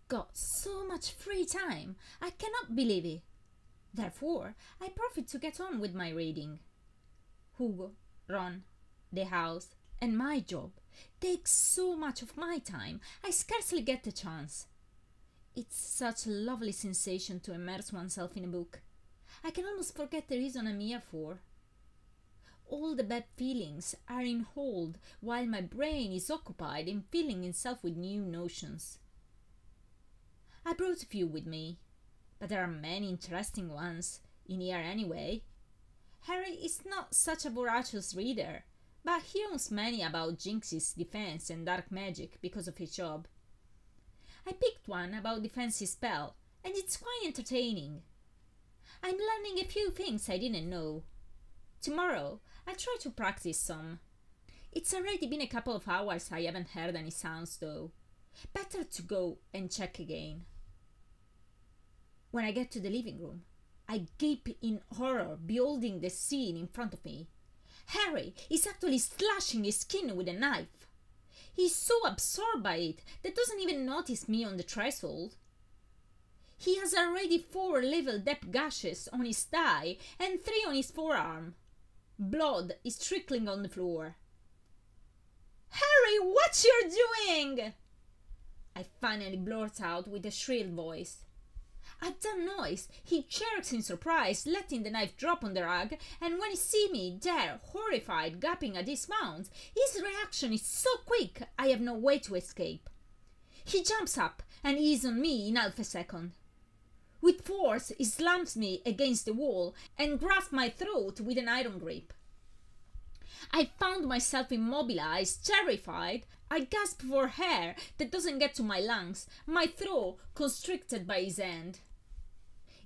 got so much free time, I cannot believe it. Therefore, I profit to get on with my reading. Hugo, Ron, the house, and my job take so much of my time, I scarcely get a chance. It's such a lovely sensation to immerse oneself in a book. I can almost forget the reason I'm here for. All the bad feelings are in hold while my brain is occupied in filling itself with new notions. I brought a few with me, but there are many interesting ones in here anyway. Harry is not such a voracious reader, but he owns many about Jinx's defense and dark magic because of his job. I picked one about the fancy spell, and it's quite entertaining. I'm learning a few things I didn't know. Tomorrow, I'll try to practice some. It's already been a couple of hours I haven't heard any sounds, though. Better to go and check again. When I get to the living room, I gape in horror beholding the scene in front of me. Harry is actually slashing his skin with a knife. He's so absorbed by it that doesn't even notice me on the threshold. He has already 4 little deep gashes on his thigh and 3 on his forearm. Blood is trickling on the floor. "Harry, what you're doing?" I finally blurt out with a shrill voice. At that noise, he jerks in surprise, letting the knife drop on the rug, and when he sees me there, horrified, gaping at his wounds, his reaction is so quick I have no way to escape. He jumps up and is on me in half a second. With force, he slams me against the wall and grasps my throat with an iron grip. I found myself immobilized, terrified. I gasp for air that doesn't get to my lungs, my throat constricted by his hand.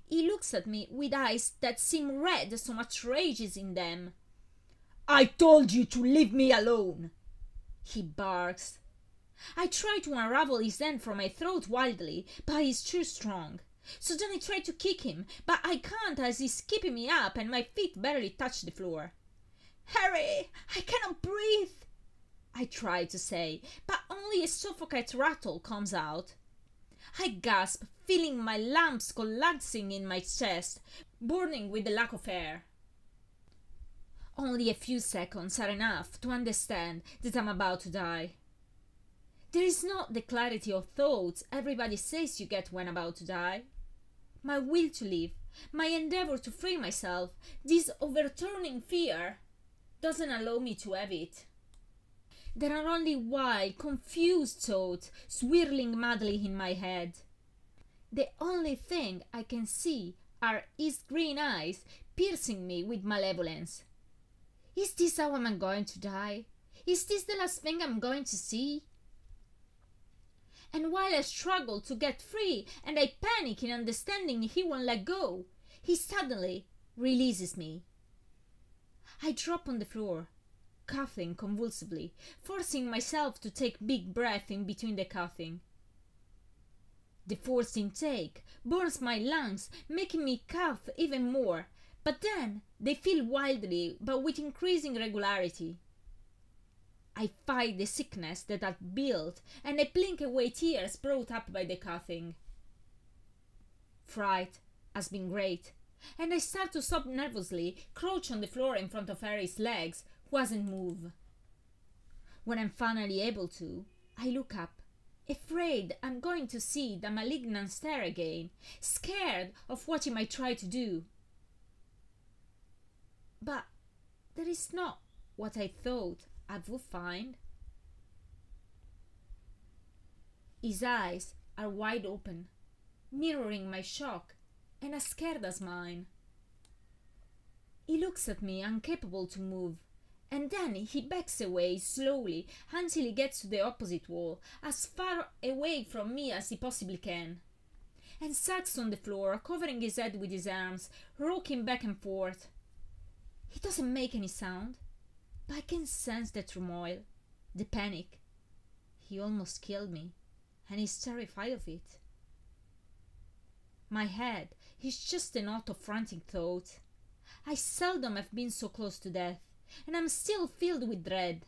He looks at me with eyes that seem red, so much rage is in them. "I told you to leave me alone," he barks. I try to unravel his hand from my throat wildly, but he's too strong. So then I try to kick him, but I can't as he's keeping me up and my feet barely touch the floor. "Harry, I cannot breathe," I try to say, but only a suffocate rattle comes out. I gasp, feeling my lumps collapsing in my chest, burning with the lack of air. Only a few seconds are enough to understand that I'm about to die. There is not the clarity of thoughts everybody says you get when about to die. My will to live, my endeavor to free myself, this overturning fear, doesn't allow me to have it. There are only wild, confused thoughts swirling madly in my head. The only thing I can see are his green eyes piercing me with malevolence. Is this how I'm going to die? Is this the last thing I'm going to see? And while I struggle to get free and I panic in understanding he won't let go, he suddenly releases me. I drop on the floor, coughing convulsively, forcing myself to take big breaths in between the coughing. The forced intake burns my lungs, making me cough even more, but then they fill wildly but with increasing regularity. I fight the sickness that had built and I blink away tears brought up by the coughing. Fright has been great, and I start to sob nervously, crouch on the floor in front of Harry's legs, who hasn't moved. When I'm finally able to, I look up, afraid I'm going to see the malignant stare again, scared of what he might try to do. But that is not what I thought I would find. His eyes are wide open, mirroring my shock and as scared as mine. He looks at me, incapable to move, and then he backs away slowly until he gets to the opposite wall, as far away from me as he possibly can, and sags on the floor, covering his head with his arms, rocking back and forth. He doesn't make any sound, but I can sense the turmoil, the panic. He almost killed me, and he's terrified of it. My head is just a knot of frantic thoughts. I seldom have been so close to death, and I'm still filled with dread.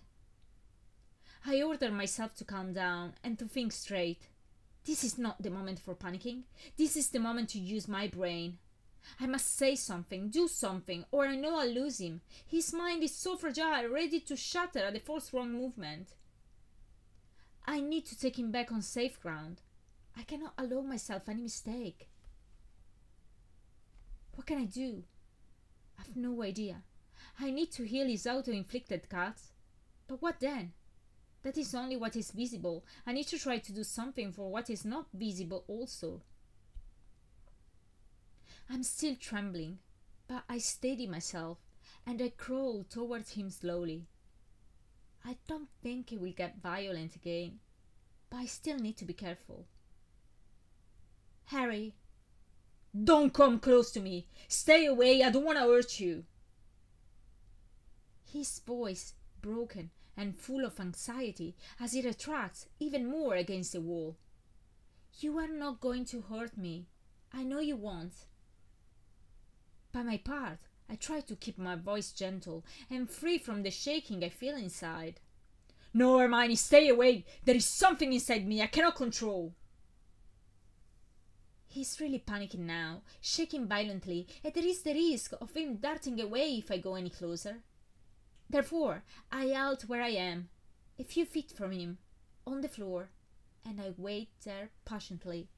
I order myself to calm down and to think straight. This is not the moment for panicking. This is the moment to use my brain. I must say something, do something, or I know I'll lose him. His mind is so fragile, ready to shatter at the first wrong movement. I need to take him back on safe ground. I cannot allow myself any mistake. What can I do? I've no idea. I need to heal his auto-inflicted cuts. But what then? That is only what is visible. I need to try to do something for what is not visible also. I'm still trembling, but I steady myself and I crawl towards him slowly. I don't think he will get violent again, but I still need to be careful. Harry, don't come close to me. Stay away, I don't want to hurt you. His voice broken and full of anxiety as he retracts even more against the wall. You are not going to hurt me. I know you won't. By my part, I try to keep my voice gentle and free from the shaking I feel inside. No, Hermione, stay away. There is something inside me I cannot control. He's really panicking now, shaking violently, and there is the risk of him darting away if I go any closer. Therefore, I halt where I am, a few feet from him, on the floor, and I wait there patiently.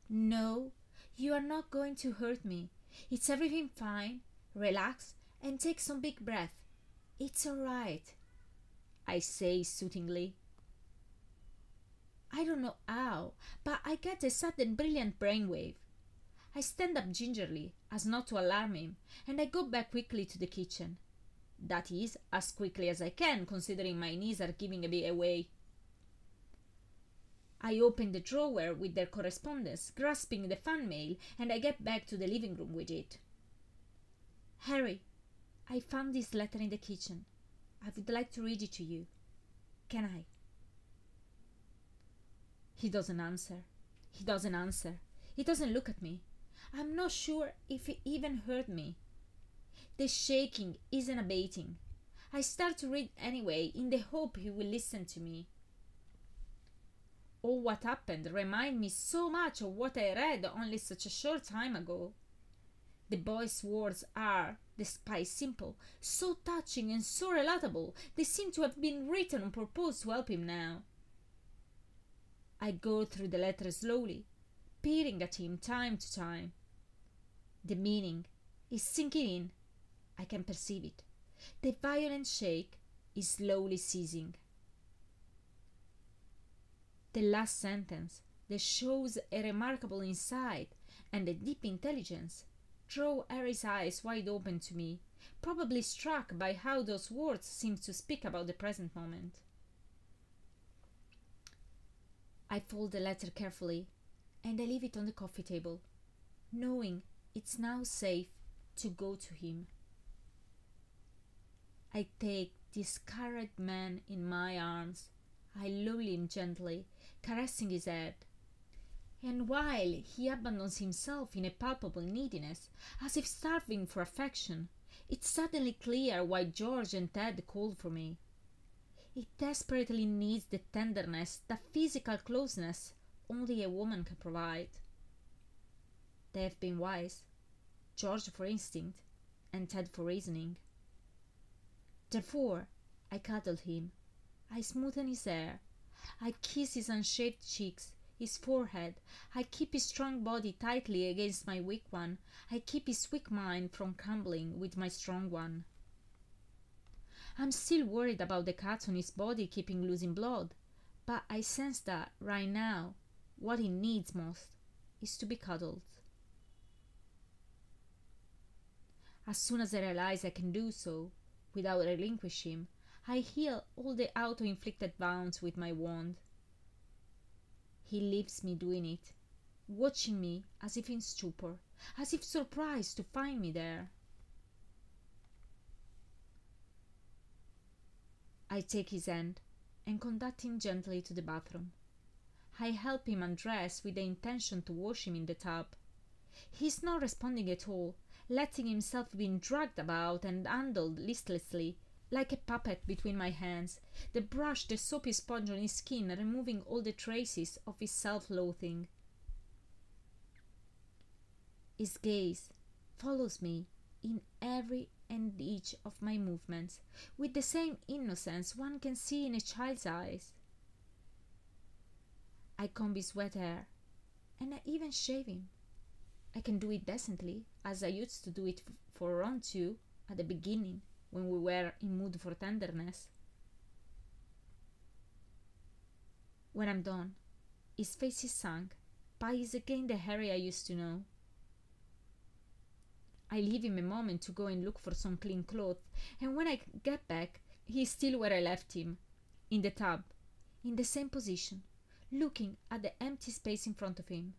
No, you are not going to hurt me. It's everything fine. Relax and take some big breath. It's all right, I say soothingly. I don't know how, but I get a sudden brilliant brainwave. I stand up gingerly, as not to alarm him, and I go back quickly to the kitchen. That is, as quickly as I can, considering my knees are giving a bit away. I open the drawer with their correspondence, grasping the fan mail, and I get back to the living room with it. Harry, I found this letter in the kitchen. I would like to read it to you. Can I? He doesn't answer. He doesn't look at me. I'm not sure if he even heard me. The shaking isn't abating. I start to read anyway, in the hope he will listen to me. All what happened reminds me so much of what I read only such a short time ago. The boy's words are, despite simple, so touching and so relatable, they seem to have been written on purpose to help him now. I go through the letter slowly, peering at him time to time. The meaning is sinking in. I can perceive it. The violent shake is slowly ceasing. The last sentence, that shows a remarkable insight and a deep intelligence, draw Harry's eyes wide open to me, probably struck by how those words seem to speak about the present moment. I fold the letter carefully, and I leave it on the coffee table, knowing it's now safe to go to him. I take this scarred man in my arms. I lull him gently, caressing his head. And while he abandons himself in a palpable neediness, as if starving for affection, it's suddenly clear why George and Ted called for me. It desperately needs the tenderness, the physical closeness only a woman can provide. They have been wise, George for instinct, and Ted for reasoning. Therefore, I cuddled him. I smoothed his hair. I kiss his unshaved cheeks, his forehead. I keep his strong body tightly against my weak one. I keep his weak mind from crumbling with my strong one. I'm still worried about the cuts on his body keeping losing blood, but I sense that, right now, what he needs most is to be cuddled. As soon as I realize I can do so, without relinquishing him, I heal all the auto-inflicted wounds with my wand. He leaves me doing it, watching me as if in stupor, as if surprised to find me there. I take his hand and conduct him gently to the bathroom. I help him undress with the intention to wash him in the tub. He is not responding at all, letting himself be dragged about and handled listlessly, like a puppet between my hands, that brushed the soapy sponge on his skin, removing all the traces of his self-loathing. His gaze follows me in every and each of my movements, with the same innocence one can see in a child's eyes. I comb his wet hair, and I even shave him. I can do it decently, as I used to do it for Ron too, at the beginning, when we were in mood for tenderness. When I'm done, his face is sunk, but he's again the Harry I used to know. I leave him a moment to go and look for some clean clothes, and when I get back, he's still where I left him, in the tub, in the same position, looking at the empty space in front of him.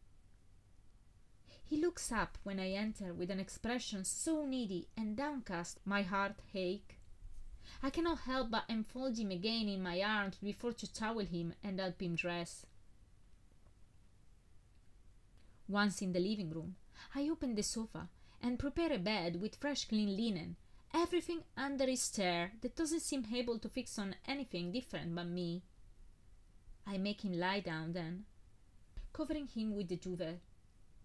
He looks up when I enter with an expression so needy and downcast my heart aches. I cannot help but enfold him again in my arms before to towel him and help him dress. Once in the living room, I open the sofa and prepare a bed with fresh clean linen, everything under his stare that doesn't seem able to fix on anything different but me. I make him lie down then, covering him with the duvet,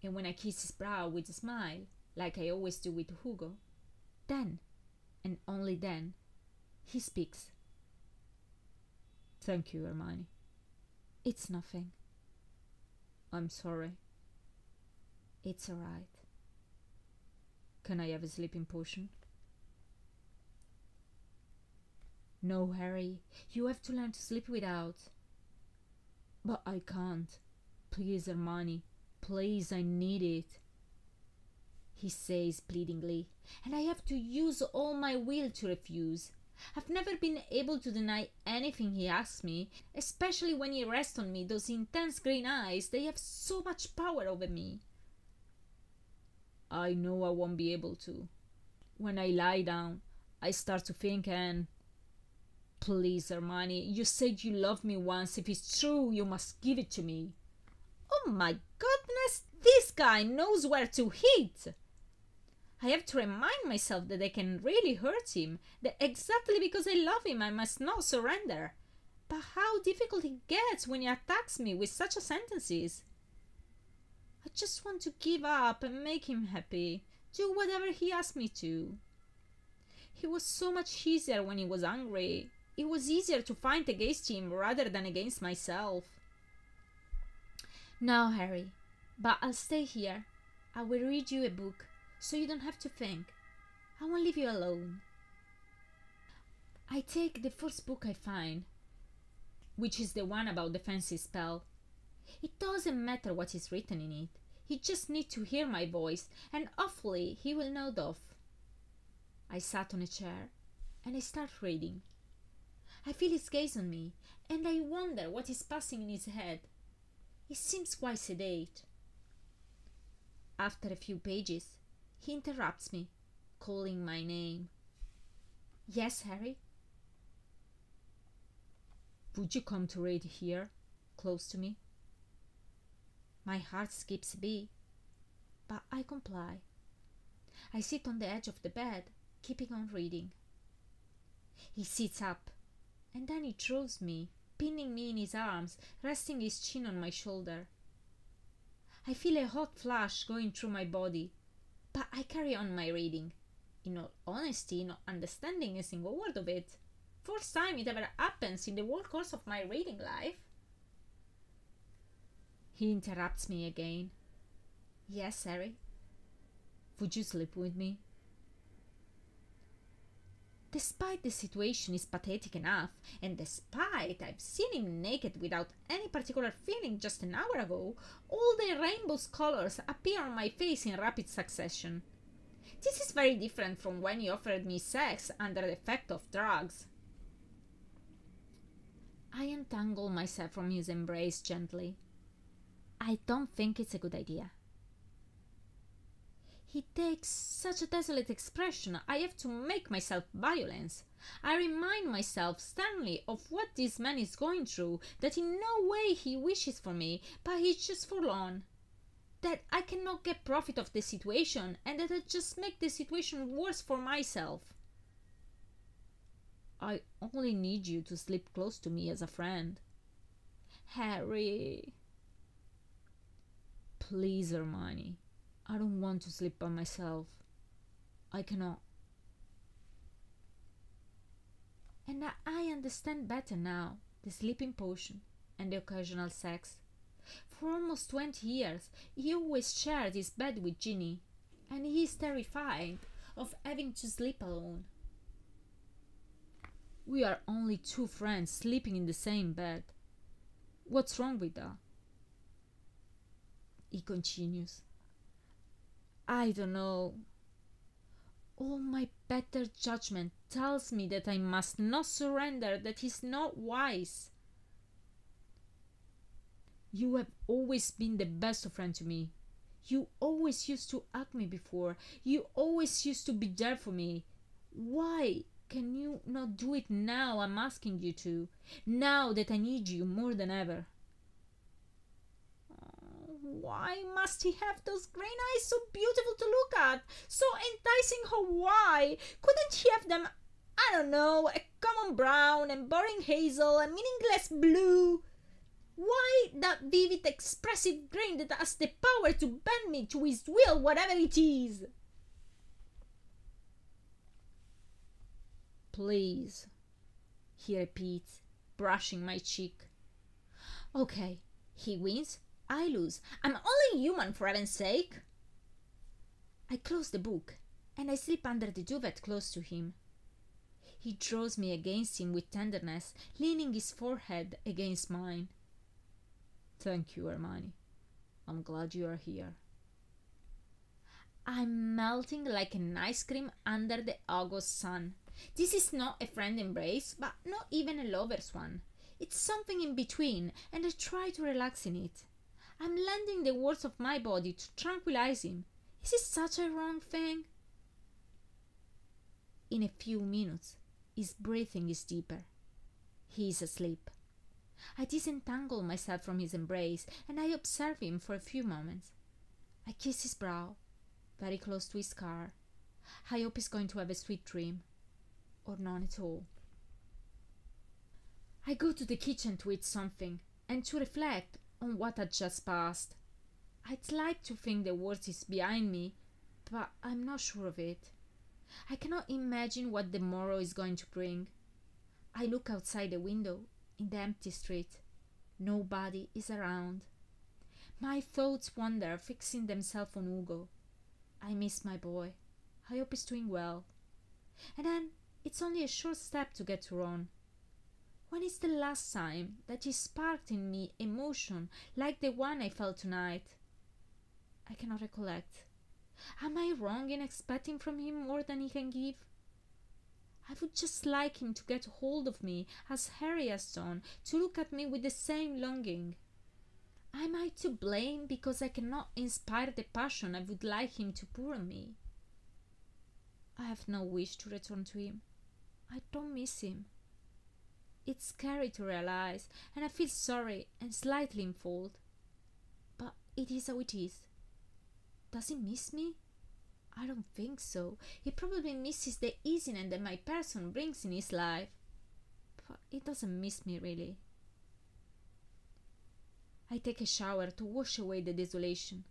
and when I kiss his brow with a smile, like I always do with Hugo, then, and only then, he speaks. "Thank you, Hermione." "It's nothing." "I'm sorry." "It's all right." "Can I have a sleeping potion?" "No, Harry, you have to learn to sleep without." "But I can't. Please, Hermione. Please, I need it," he says pleadingly, and I have to use all my will to refuse. I've never been able to deny anything he asks me, especially when he rests on me those intense green eyes. They have so much power over me. I know I won't be able to. When I lie down, I start to think and... Please, Hermione, you said you loved me once. If it's true, you must give it to me. Oh my goodness, this guy knows where to hit. I have to remind myself that I can really hurt him, that exactly because I love him I must not surrender. But how difficult it gets when he attacks me with such sentences. I just want to give up and make him happy, do whatever he asks me to. He was so much easier when he was angry. It was easier to fight against him rather than against myself. "No, Harry, but I'll stay here. I will read you a book, so you don't have to think. I won't leave you alone." I take the first book I find, which is the one about the fancy spell. It doesn't matter what is written in it. He just needs to hear my voice, and hopefully he will nod off. I sat on a chair, and I start reading. I feel his gaze on me, and I wonder what is passing in his head. He seems quite sedate. After a few pages, he interrupts me, calling my name. "Yes, Harry?" "Would you come to read here, close to me?" My heart skips a beat, but I comply. I sit on the edge of the bed, keeping on reading. He sits up, and then he throws me, pinning me in his arms, resting his chin on my shoulder. I feel a hot flush going through my body, but I carry on my reading, in all honesty not understanding a single word of it. First time it ever happens in the whole course of my reading life. He interrupts me again. "Yes, Harry?" "Would you sleep with me?" Despite the situation is pathetic enough, and despite I've seen him naked without any particular feeling just an hour ago, all the rainbow's colors appear on my face in rapid succession. This is very different from when he offered me sex under the effect of drugs. I untangle myself from his embrace gently. "I don't think it's a good idea." He takes such a desolate expression, I have to make myself violence. I remind myself sternly of what this man is going through, that in no way he wishes for me, but he's just forlorn. That I cannot get profit of the situation, and that I just make the situation worse for myself. I only need you to sleep close to me as a friend. Harry. Please, Hermione. I don't want to sleep by myself. I cannot. And I understand better now the sleeping potion and the occasional sex. For almost 20 years, he always shared his bed with Ginny, and he is terrified of having to sleep alone. We are only two friends sleeping in the same bed. What's wrong with that? He continues. I don't know. All my better judgment tells me that I must not surrender, that is not wise. You have always been the best of friends to me. You always used to hug me before. You always used to be there for me. Why can you not do it now? I'm asking you to. Now that I need you more than ever. Why must he have those green eyes so beautiful to look at? So enticing, how why? Couldn't he have them, I don't know, a common brown and boring hazel, a meaningless blue? Why that vivid, expressive green that has the power to bend me to his will, whatever it is? Please, he repeats, brushing my cheek. Okay, he wins, I lose. I'm only human, for heaven's sake. I close the book, and I slip under the duvet close to him. He draws me against him with tenderness, leaning his forehead against mine. Thank you, Hermione. I'm glad you are here. I'm melting like an ice cream under the August sun. This is not a friend embrace, but not even a lover's one. It's something in between, and I try to relax in it. I'm lending the words of my body to tranquilize him. Is it such a wrong thing? In a few minutes, his breathing is deeper. He is asleep. I disentangle myself from his embrace, and I observe him for a few moments. I kiss his brow, very close to his scar. I hope he's going to have a sweet dream, or none at all. I go to the kitchen to eat something, and to reflect on what had just passed. I'd like to think the worst is behind me, but I'm not sure of it. I cannot imagine what the morrow is going to bring. I look outside the window in the empty street. Nobody is around. My thoughts wander, fixing themselves on Ugo. I miss my boy. I hope he's doing well. And then it's only a short step to get to Ron. When is the last time that he sparked in me emotion like the one I felt tonight? I cannot recollect. Am I wrong in expecting from him more than he can give? I would just like him to get hold of me as Harry has done, to look at me with the same longing. Am I to blame because I cannot inspire the passion I would like him to pour on me? I have no wish to return to him. I don't miss him. It's scary to realize, and I feel sorry and slightly in fault. But it is how it is. Does he miss me? I don't think so. He probably misses the easiness that my person brings in his life. But he doesn't miss me, really. I take a shower to wash away the desolation,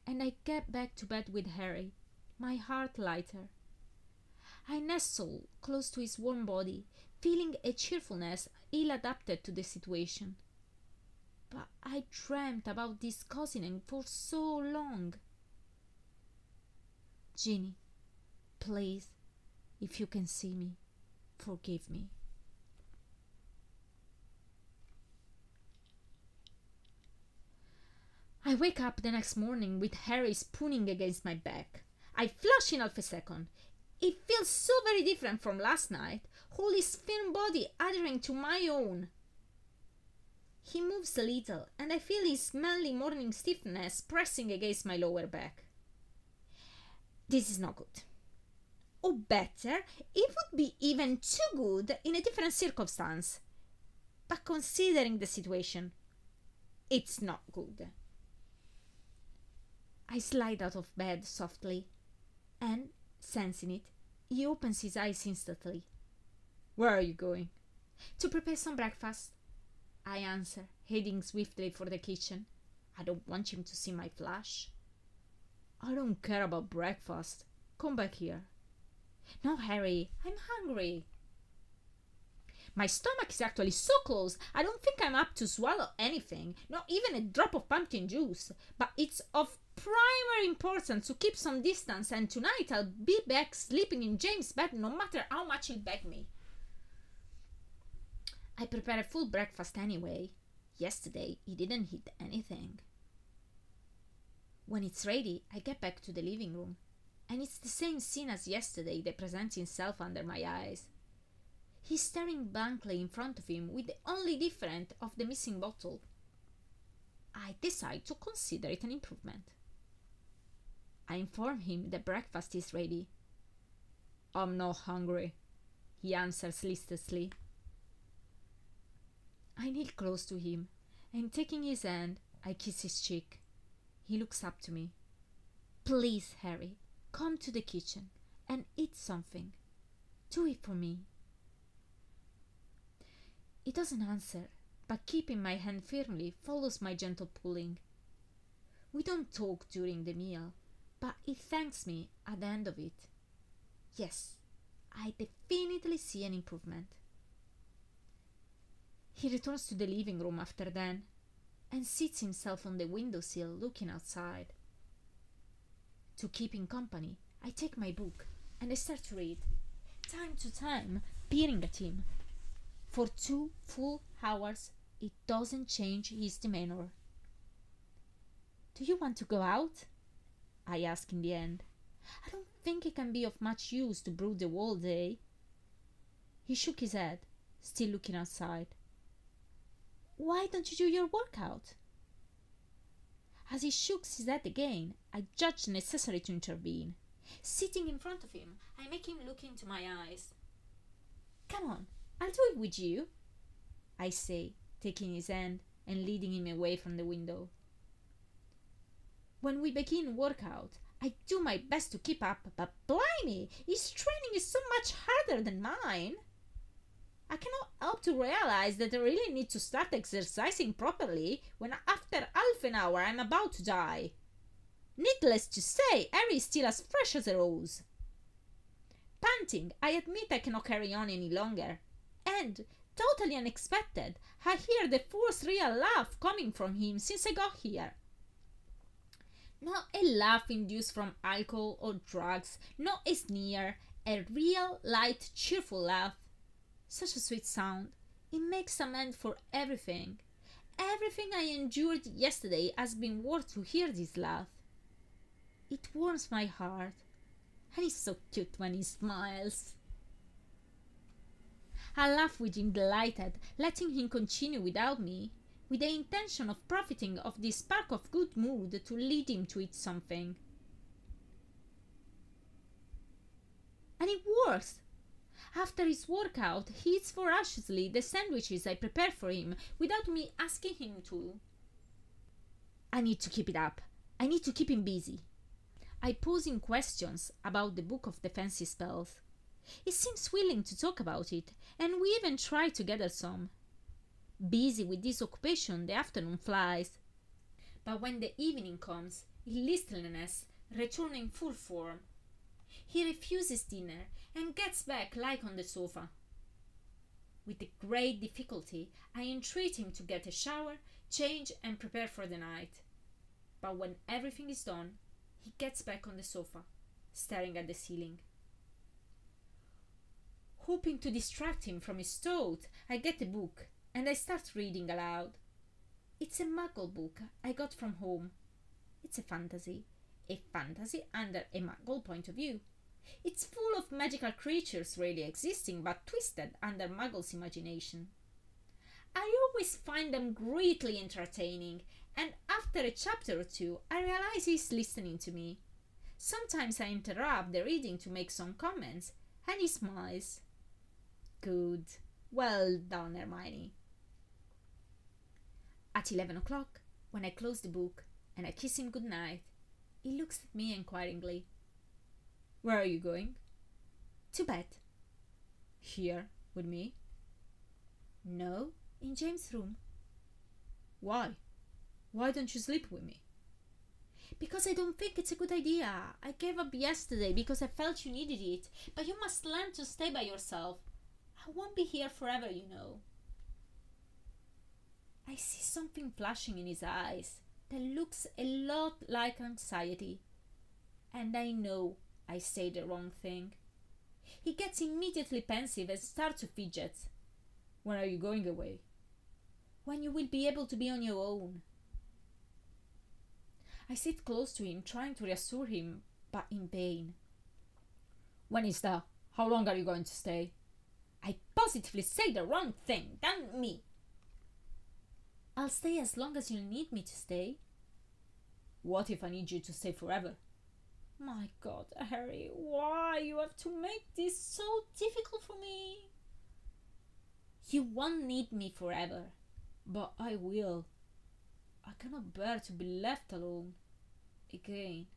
and I get back to bed with Harry, my heart lighter. I nestle close to his warm body, feeling a cheerfulness ill-adapted to the situation. But I dreamt about this cousining for so long. Ginny, please, if you can see me, forgive me. I wake up the next morning with Harry spooning against my back. I flush in half a second. It feels so very different from last night, all his thin body adhering to my own. He moves a little, and I feel his manly morning stiffness pressing against my lower back. This is not good. Or better, it would be even too good in a different circumstance. But considering the situation, it's not good. I slide out of bed softly, and, sensing it, he opens his eyes instantly. Where are you going? To prepare some breakfast, I answer, heading swiftly for the kitchen. I don't want him to see my flash. I don't care about breakfast. Come back here. No, Harry, I'm hungry. My stomach is actually so close, I don't think I'm up to swallow anything, not even a drop of pumpkin juice. But it's of primary importance to keep some distance, and tonight I'll be back sleeping in James' bed no matter how much he'll beg me. I prepare a full breakfast anyway. Yesterday he didn't eat anything. When it's ready, I get back to the living room, and it's the same scene as yesterday that presents itself under my eyes. He's staring blankly in front of him with the only difference of the missing bottle. I decide to consider it an improvement. I inform him that breakfast is ready. I'm not hungry, he answers listlessly. I kneel close to him, and taking his hand, I kiss his cheek. He looks up to me. Please, Harry, come to the kitchen and eat something. Do it for me. He doesn't answer, but keeping my hand firmly follows my gentle pulling. We don't talk during the meal, but he thanks me at the end of it. Yes, I definitely see an improvement. He returns to the living room after then, and seats himself on the windowsill looking outside. To keep him company, I take my book and I start to read, time to time peering at him. For 2 full hours, it doesn't change his demeanor. Do you want to go out? I ask in the end. I don't think it can be of much use to brood the whole day. He shook his head, still looking outside. Why don't you do your workout? As he shook his head again, I judged necessary to intervene. Sitting in front of him, I make him look into my eyes. Come on, I'll do it with you, I say, taking his hand and leading him away from the window. When we begin workout, I do my best to keep up, but blimey, his training is so much harder than mine. I cannot help to realize that I really need to start exercising properly when after half an hour I'm about to die. Needless to say, Harry is still as fresh as a rose. Panting, I admit I cannot carry on any longer. And, totally unexpected, I hear the first real laugh coming from him since I got here. Not a laugh induced from alcohol or drugs, not a sneer, a real, light, cheerful laugh. Such a sweet sound. It makes amends for everything. Everything I endured yesterday has been worth to hear this laugh. It warms my heart, and he's so cute when he smiles. I laugh with him delighted, letting him continue without me, with the intention of profiting of this spark of good mood to lead him to eat something. And it works! After his workout, he eats voraciously the sandwiches I prepare for him without me asking him to. I need to keep it up. I need to keep him busy. I pose him questions about the book of the fancy spells. He seems willing to talk about it, and we even try to gather some. Busy with this occupation, the afternoon flies. But when the evening comes, his listlessness returns in full form. He refuses dinner and gets back lying on the sofa. With great difficulty, I entreat him to get a shower, change, and prepare for the night. But when everything is done, he gets back on the sofa, staring at the ceiling. Hoping to distract him from his thought, I get a book and I start reading aloud. It's a Muggle book I got from home. It's a fantasy under a Muggle point of view. It's full of magical creatures really existing but twisted under Muggles' imagination. I always find them greatly entertaining, and after a chapter or two I realize he's listening to me. Sometimes I interrupt the reading to make some comments, and he smiles. Good. Well done, Hermione. At 11 o'clock, when I close the book and I kiss him good night, he looks at me inquiringly. Where are you going? To bed. Here, With me? No, in James' room. Why? Why don't you sleep with me? Because I don't think it's a good idea. I gave up yesterday because I felt you needed it, but you must learn to stay by yourself. I won't be here forever, you know. I see something flashing in his eyes that looks a lot like anxiety. And I know I say the wrong thing. He gets immediately pensive and starts to fidget. When are you going away? When you will be able to be on your own. I sit close to him, trying to reassure him, but in vain. When is that? How long are you going to stay? I positively say the wrong thing, damn me. I'll stay as long as you need me to stay. What if I need you to stay forever? My God, Harry, why you have to make this so difficult for me? You won't need me forever. But I will. I cannot bear to be left alone. Again.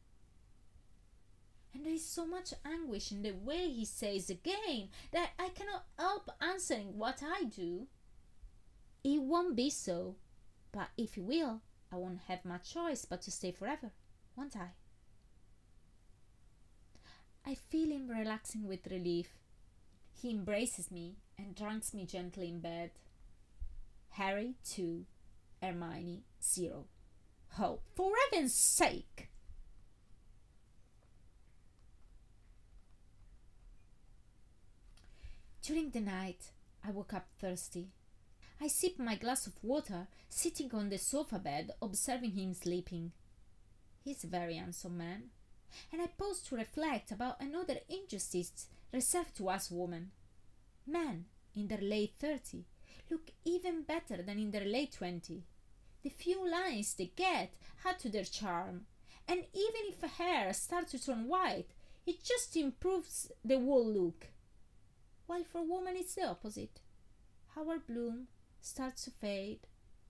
And there is so much anguish in the way he says again that I cannot help answering what I do. It won't be so. But if you will, I won't have much choice but to stay forever, won't I? I feel him relaxing with relief. He embraces me and drunks me gently in bed. Harry 2, Hermione 0. Oh, for heaven's sake! During the night, I woke up thirsty. I sipped my glass of water, sitting on the sofa bed, observing him sleeping. He's a very handsome man, and I paused to reflect about another injustice reserved to us women. Men in their late 30s look even better than in their late 20s. The few lines they get add to their charm, and even if hair starts to turn white, it just improves the whole look. While for women it's the opposite. Our bloom starts to fade,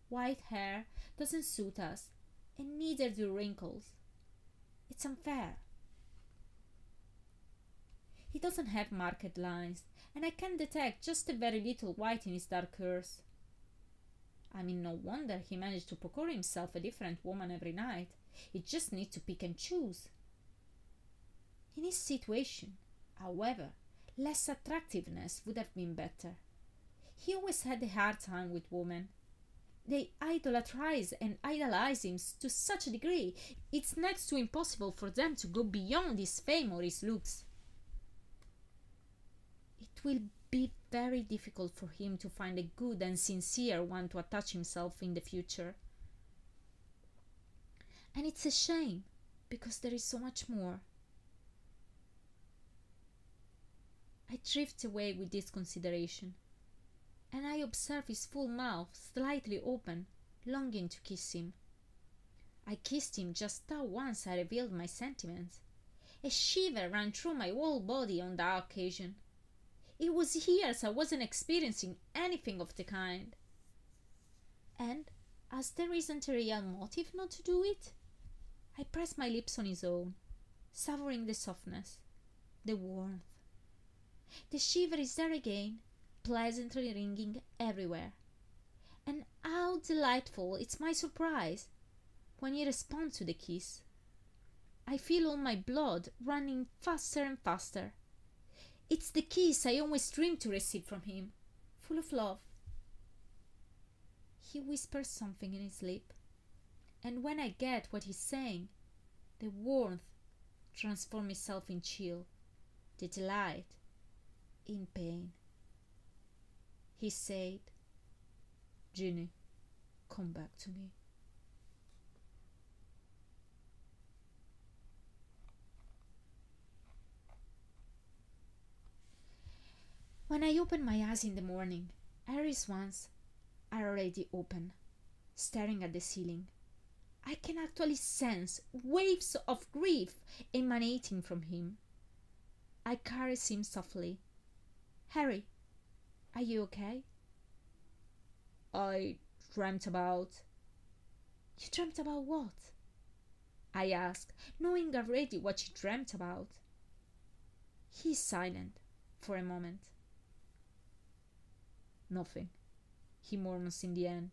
white hair doesn't suit us, and neither do wrinkles. It's unfair. He doesn't have marked lines, and I can detect just a very little white in his dark curls. I mean, no wonder he managed to procure himself a different woman every night. He just needs to pick and choose. In his situation, however, less attractiveness would have been better. He always had a hard time with women. They idolatrize and idolize him to such a degree, it's next to impossible for them to go beyond his fame or his looks. It will be very difficult for him to find a good and sincere one to attach himself in the future. And it's a shame, because there is so much more. I drift away with this consideration, and I observe his full mouth slightly open, longing to kiss him. I kissed him just that once I revealed my sentiments. A shiver ran through my whole body on that occasion. It was years I wasn't experiencing anything of the kind. And, as there isn't a real motive not to do it, I pressed my lips on his own, savoring the softness, the warmth. The shiver is there again, pleasantly ringing everywhere. And how delightful it's my surprise when he responds to the kiss. I feel all my blood running faster and faster. It's the kiss I always dreamed to receive from him, full of love. He whispers something in his lip, and when I get what he's saying, the warmth transforms itself in chill, the delight in pain. He said, "Ginny, come back to me." When I open my eyes in the morning, Harry's ones are already open, staring at the ceiling. I can actually sense waves of grief emanating from him. I caress him softly. "Harry, are you okay?" "I dreamt about..." "You dreamt about what?" I asked, knowing already what she dreamt about. He is silent for a moment. Nothing, he murmurs in the end.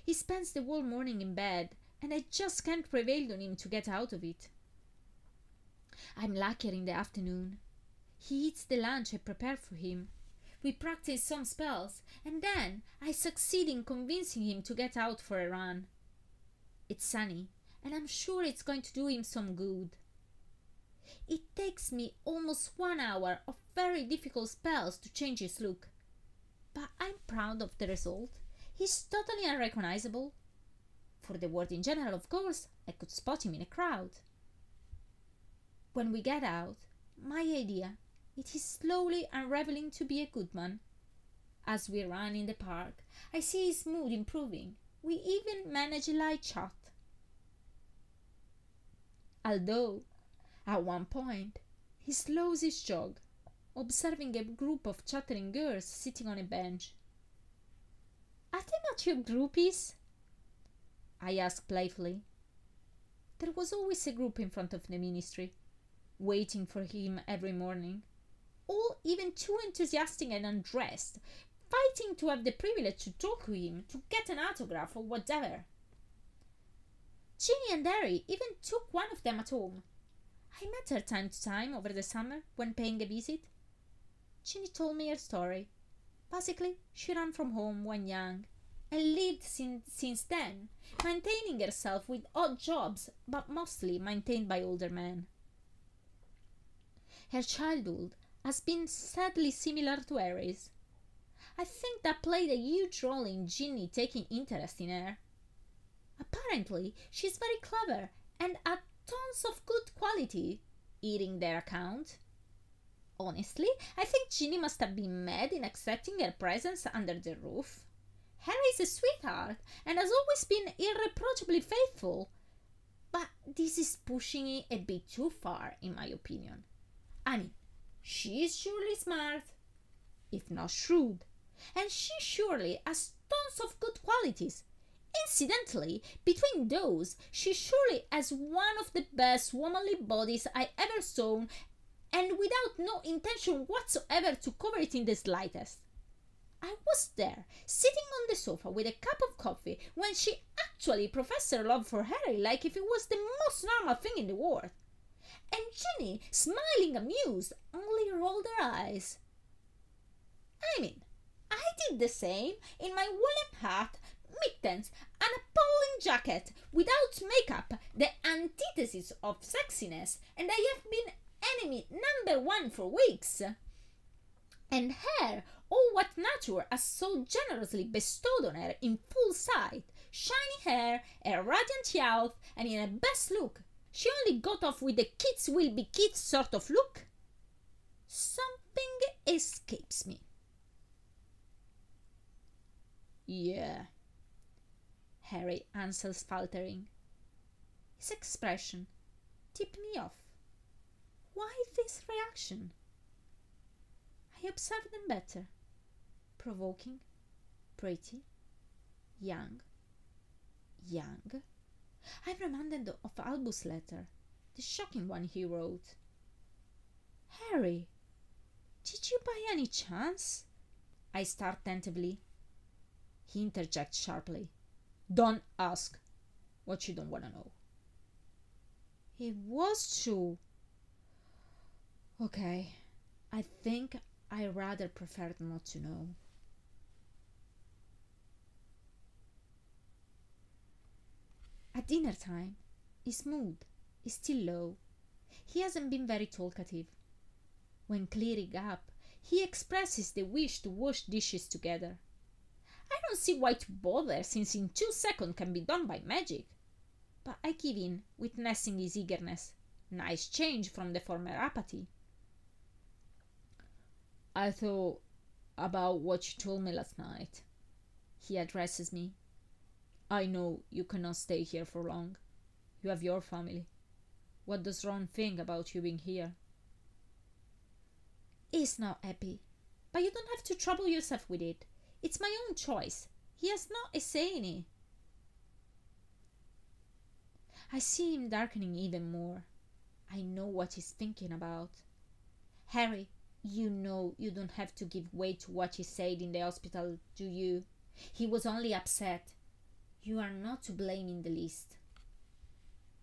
He spends the whole morning in bed, and I just can't prevail on him to get out of it. I'm luckier in the afternoon. He eats the lunch I prepare for him. We practice some spells, and then I succeed in convincing him to get out for a run. It's sunny, and I'm sure it's going to do him some good. It takes me almost 1 hour of very difficult spells to change his look, but I'm proud of the result. He's totally unrecognizable. For the word in general, of course, I could spot him in a crowd. When we get out, my idea, it is slowly unraveling to be a good one. As we run in the park, I see his mood improving. We even manage a light chat. Although, at one point, he slows his jog, observing a group of chattering girls sitting on a bench. Are they not your groupies? I ask playfully. There was always a group in front of the ministry, waiting for him every morning, all even too enthusiastic and undressed, fighting to have the privilege to talk to him, to get an autograph or whatever. Ginny and Harry even took one of them at home. I met her time to time over the summer when paying a visit. Ginny told me her story. Basically, she ran from home when young and lived since then, maintaining herself with odd jobs, but mostly maintained by older men. Her childhood has been sadly similar to Harry's. I think that played a huge role in Ginny taking interest in her. Apparently, she's very clever and had tons of good quality, eating their account. Honestly, I think Ginny must have been mad in accepting her presence under the roof. Harry's a sweetheart and has always been irreproachably faithful. But this is pushing it a bit too far, in my opinion. I mean, she is surely smart, if not shrewd, and she surely has tons of good qualities. Incidentally, between those, she surely has one of the best womanly bodies I ever saw, and without no intention whatsoever to cover it in the slightest. I was there, sitting on the sofa with a cup of coffee, when she actually professed her love for Harry like if it was the most normal thing in the world. And Ginny, smiling amused, only rolled her eyes. I mean, I did the same in my woolen hat, mittens, and a appalling jacket, without makeup, the antithesis of sexiness, and I have been enemy number 1 for weeks. And hair, all what nature has so generously bestowed on her in full sight, shiny hair, a radiant youth, and in her best look. She only got off with the kids will be kids sort of look. Something escapes me. Yeah, Harry answers faltering. His expression tipped me off. Why this reaction? I observe them better. Provoking, pretty, young. I'm reminded of Albus' letter, the shocking one he wrote. Harry, did you by any chance? I start tentatively. He interjects sharply. Don't ask what you don't want to know. It was true. Okay, I think I rather prefer not to know. At dinner time, his mood is still low. He hasn't been very talkative. When clearing up, he expresses the wish to wash dishes together. I don't see why to bother, since in 2 seconds can be done by magic. But I give in, witnessing his eagerness. Nice change from the former apathy. I thought about what you told me last night. He addresses me. I know you cannot stay here for long. You have your family. What does Ron think about you being here? He's not happy, but you don't have to trouble yourself with it. It's my own choice. He has not a say in it. I see him darkening even more. I know what he's thinking about. Harry, You know you don't have to give way to what he said in the hospital, do you? He was only upset. You are not to blame in the least.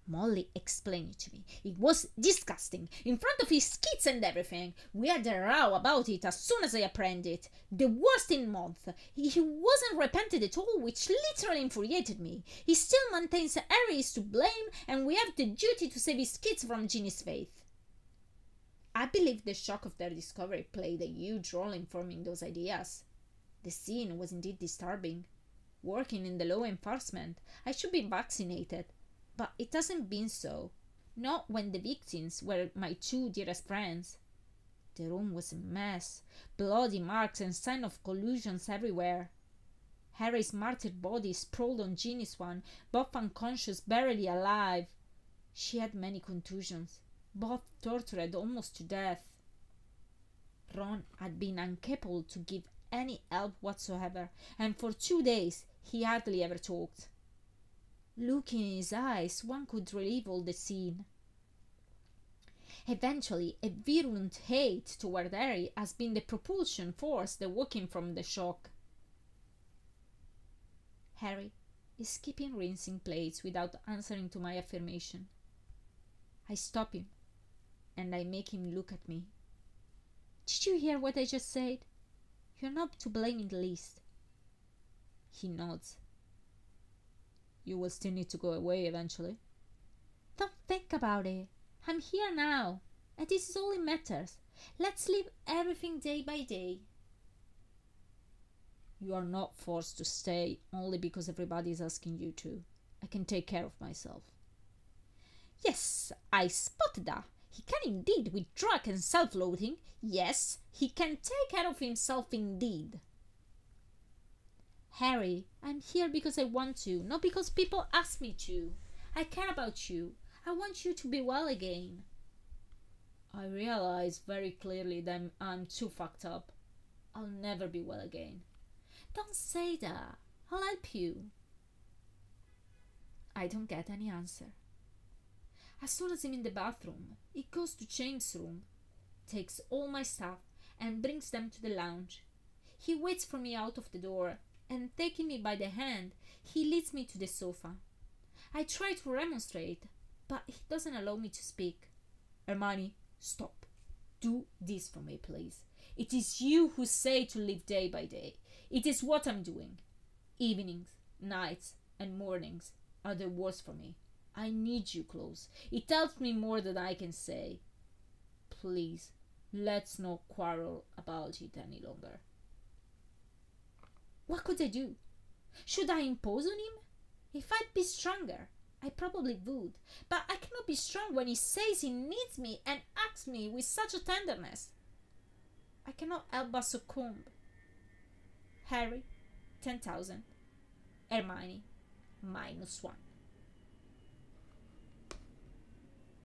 Molly explained it to me. It was disgusting, in front of his kids and everything. We had a row about it as soon as I apprehended it. The worst in months. He wasn't repented at all, which literally infuriated me. He still maintains Harry is to blame, and we have the duty to save his kids from Ginny's fate. I believe the shock of their discovery played a huge role in forming those ideas. The scene was indeed disturbing. Working in the law enforcement, I should be vaccinated. But it hasn't been so. Not when the victims were my two dearest friends. The room was a mess. Bloody marks and signs of collusions everywhere. Harry's martyred body sprawled on Ginny's one, both unconscious, barely alive. She had many contusions, both tortured almost to death. Ron had been incapable to give any help whatsoever, and for 2 days he hardly ever talked. Looking in his eyes, one could relive all the scene. Eventually, a virulent hate toward Harry has been the propulsion force that woke him from the shock. Harry is keeping rinsing plates without answering to my affirmation. I stop him, and I make him look at me. Did you hear what I just said? You're not to blame in the least. He nods. You will still need to go away eventually. Don't think about it. I'm here now, and this is all that matters. Let's live everything day by day. You are not forced to stay only because everybody is asking you to. I can take care of myself. Yes, I spotted that. He can indeed, with drug and self-loathing. Yes, he can take care of himself indeed. Harry, I'm here because I want to, not because people ask me to. I care about you. I want you to be well again. I realize very clearly that I'm too fucked up. I'll never be well again. Don't say that. I'll help you. I don't get any answer. As soon as I'm in the bathroom, he goes to James' room, takes all my stuff, and brings them to the lounge. He waits for me out of the door, and taking me by the hand, he leads me to the sofa. I try to remonstrate, but he doesn't allow me to speak. Hermione, stop. Do this for me, please. It is you who say to live day by day. It is what I'm doing. Evenings, nights, and mornings are the worst for me. I need you close. It helps me more than I can say. Please, let's not quarrel about it any longer. What could I do? Should I impose on him? If I'd be stronger, I probably would. But I cannot be strong when he says he needs me and asks me with such a tenderness. I cannot help but succumb. Harry, 10,000. Hermione, -1.